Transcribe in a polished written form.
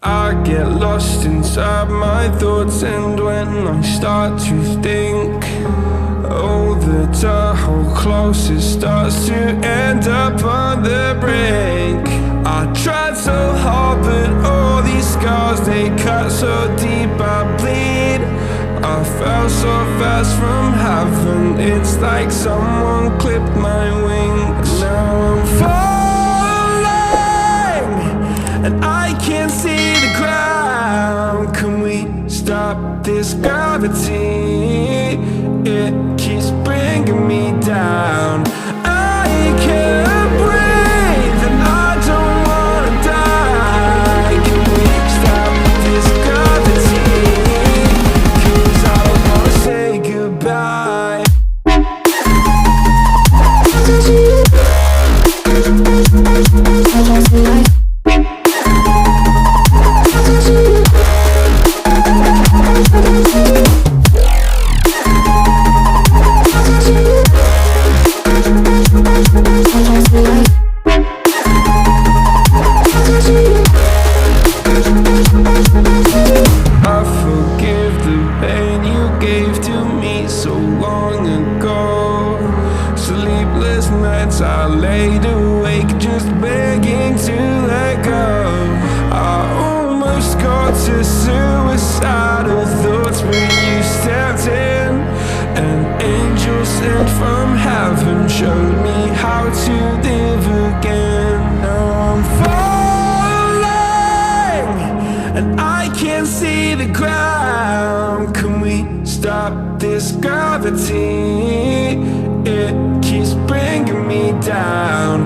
I get lost inside my thoughts, and when I start to think, oh, the door closest starts to end up on the brink. I tried so hard, but all these scars, they cut so deep I bleed. I fell so fast from heaven, it's like someone clipped my wings. Now I'm falling, and I can't see the ground. Can we stop this gravity? It keeps bringing me down. I can't breathe, and I don't wanna die. Can we stop this gravity? 'Cause I don't wanna say goodbye. I forgive the pain you gave to me so long ago. Sleepless nights I laid awake just begging to let go. I almost got to suicidal thoughts, but you stepped in. An angel sent from heaven showed me how to live again. Now I'm falling, and I can't see the ground. Can we stop this gravity? It keeps bringing me down.